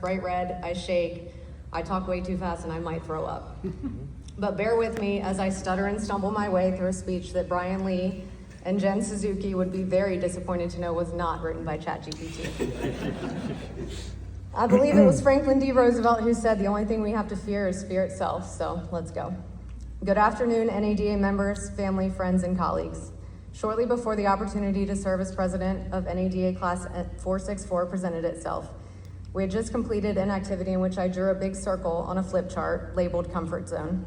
bright red, I shake, I talk way too fast, and I might throw up. But bear with me as I stutter and stumble my way through a speech that Brian Lee and Jen Suzuki would be very disappointed to know was not written by ChatGPT. I believe it was Franklin D. Roosevelt who said the only thing we have to fear is fear itself, so let's go. Good afternoon, NADA members, family, friends, and colleagues. Shortly before the opportunity to serve as president of NADA Class 464 presented itself, we had just completed an activity in which I drew a big circle on a flip chart labeled comfort zone.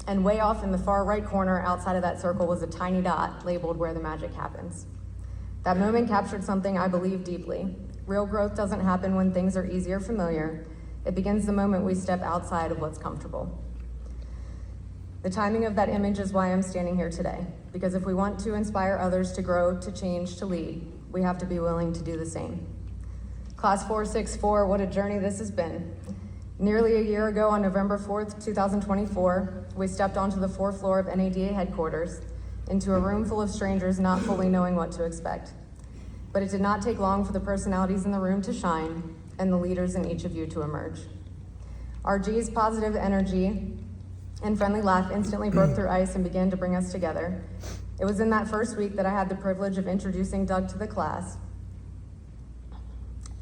And way off in the far right corner outside of that circle was a tiny dot labeled where the magic happens. That moment captured something I believe deeply. Real growth doesn't happen when things are easy or familiar. It begins the moment we step outside of what's comfortable. The timing of that image is why I'm standing here today, because if we want to inspire others to grow, to change, to lead, we have to be willing to do the same. Class 464, what a journey this has been. Nearly a year ago on November 4th, 2024, we stepped onto the 4th floor of NADA headquarters into a room full of strangers not fully knowing what to expect. But it did not take long for the personalities in the room to shine and the leaders in each of you to emerge. Our G's positive energy and friendly laugh instantly broke through ice and began to bring us together. It was in that first week that I had the privilege of introducing Doug to the class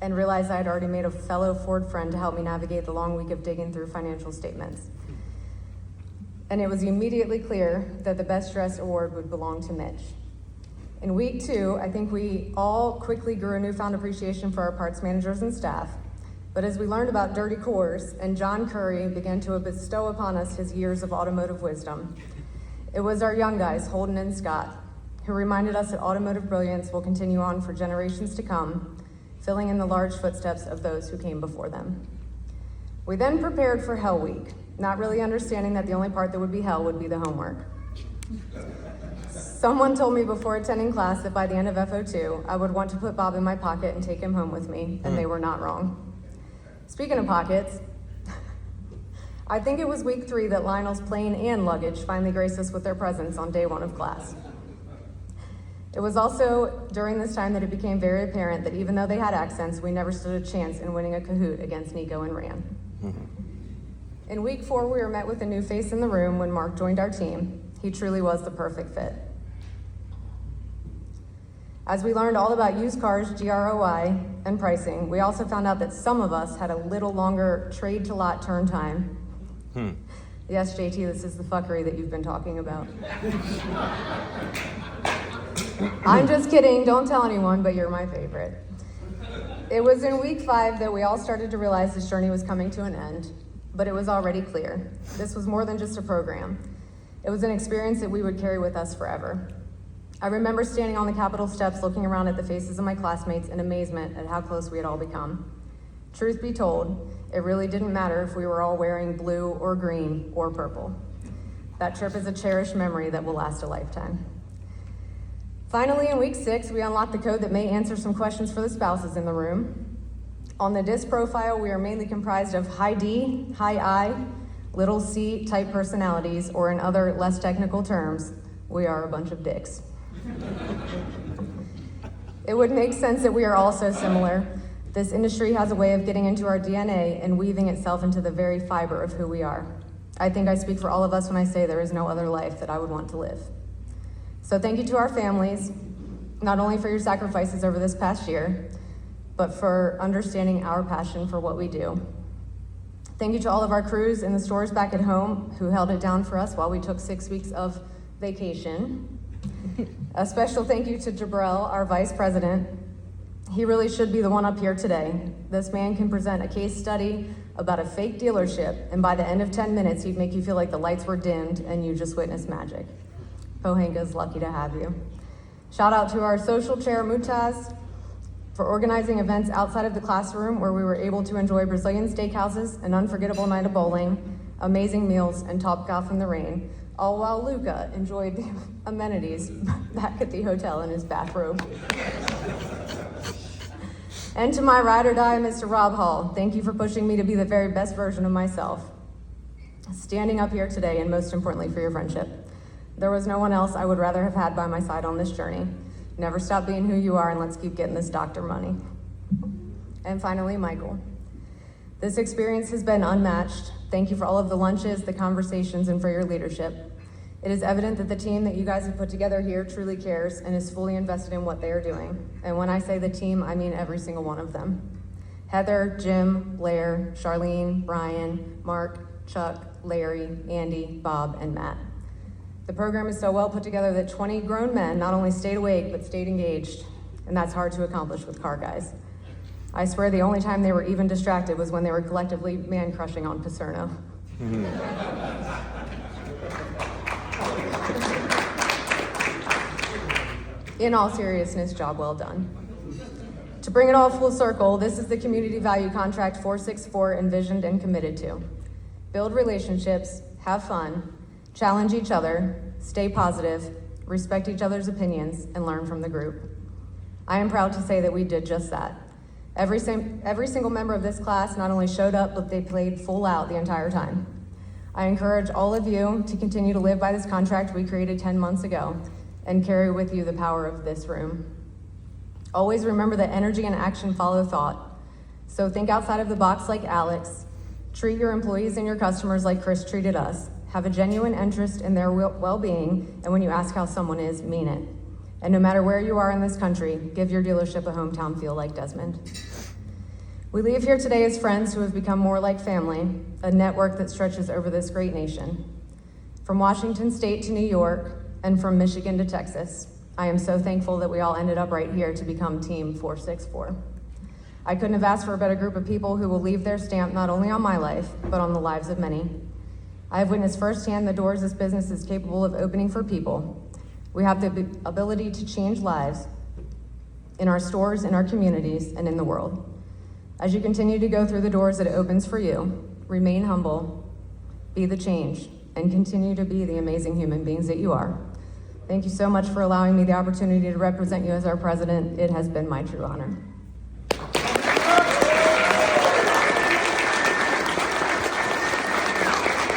and realized I had already made a fellow Ford friend to help me navigate the long week of digging through financial statements. And it was immediately clear that the Best Dressed Award would belong to Mitch. In week 2, I think we all quickly grew a newfound appreciation for our parts managers and staff. But as we learned about dirty cores and John Curry began to bestow upon us his years of automotive wisdom, it was our young guys, Holden and Scott, who reminded us that automotive brilliance will continue on for generations to come, filling in the large footsteps of those who came before them. We then prepared for Hell Week, not really understanding that the only part that would be hell would be the homework. Someone told me before attending class that by the end of FO2, I would want to put Bob in my pocket and take him home with me, and they were not wrong. Speaking of pockets, I think it was week 3 that Lionel's plane and luggage finally graced us with their presence on day 1 of class. It was also during this time that it became very apparent that even though they had accents, we never stood a chance in winning a Kahoot against Nico and Ran. In week 4, we were met with a new face in the room when Mark joined our team. He truly was the perfect fit. As we learned all about used cars, GROI, and pricing, we also found out that some of us had a little longer trade to lot turn time. Yes, JT, this is the fuckery that you've been talking about. I'm just kidding, don't tell anyone, but you're my favorite. It was in week 5 that we all started to realize this journey was coming to an end, but it was already clear. This was more than just a program. It was an experience that we would carry with us forever. I remember standing on the Capitol steps looking around at the faces of my classmates in amazement at how close we had all become. Truth be told, it really didn't matter if we were all wearing blue or green or purple. That trip is a cherished memory that will last a lifetime. Finally, in week 6, we unlocked the code that may answer some questions for the spouses in the room. On the DISC profile, we are mainly comprised of high D, high I, little c type personalities, or in other less technical terms, we are a bunch of dicks. It would make sense that we are all so similar. This industry has a way of getting into our DNA and weaving itself into the very fiber of who we are. I think I speak for all of us when I say there is no other life that I would want to live. So thank you to our families, not only for your sacrifices over this past year, but for understanding our passion for what we do. Thank you to all of our crews in the stores back at home who held it down for us while we took 6 weeks of vacation. A special thank you to Jabril, our vice president. He really should be the one up here today. This man can present a case study about a fake dealership, and by the end of 10 minutes, he'd make you feel like the lights were dimmed and you just witnessed magic. Pohanka's lucky to have you. Shout out to our social chair, Mutaz, for organizing events outside of the classroom where we were able to enjoy Brazilian steakhouses, an unforgettable night of bowling, amazing meals, and top golf in the rain, all while Luca enjoyed the amenities back at the hotel in his bathrobe. And to my ride or die, Mr. Rob Hall, thank you for pushing me to be the very best version of myself. Standing up here today, and most importantly for your friendship. There was no one else I would rather have had by my side on this journey. Never stop being who you are, and let's keep getting this doctor money. And finally, Michael. This experience has been unmatched. Thank you for all of the lunches, the conversations, and for your leadership. It is evident that the team that you guys have put together here truly cares and is fully invested in what they are doing. And when I say the team, I mean every single one of them. Heather, Jim, Blair, Charlene, Brian, Mark, Chuck, Larry, Andy, Bob, and Matt. The program is so well put together that 20 grown men not only stayed awake, but stayed engaged. And that's hard to accomplish with car guys. I swear the only time they were even distracted was when they were collectively man-crushing on Paserno. In all seriousness, job well done. To bring it all full circle, this is the community value contract 464 envisioned and committed to. Build relationships, have fun, challenge each other, stay positive, respect each other's opinions, and learn from the group. I am proud to say that we did just that. Every single member of this class not only showed up, but they played full out the entire time. I encourage all of you to continue to live by this contract we created 10 months ago and carry with you the power of this room. Always remember that energy and action follow thought. So think outside of the box like Alex. Treat your employees and your customers like Chris treated us. Have a genuine interest in their well-being, and when you ask how someone is, mean it. And no matter where you are in this country, give your dealership a hometown feel like Desmond. We leave here today as friends who have become more like family, a network that stretches over this great nation. From Washington State to New York, and from Michigan to Texas, I am so thankful that we all ended up right here to become Team 464. I couldn't have asked for a better group of people who will leave their stamp not only on my life, but on the lives of many. I have witnessed firsthand the doors this business is capable of opening for people. We have the ability to change lives in our stores, in our communities, and in the world. As you continue to go through the doors that it opens for you, remain humble, be the change, and continue to be the amazing human beings that you are. Thank you so much for allowing me the opportunity to represent you as our president. It has been my true honor.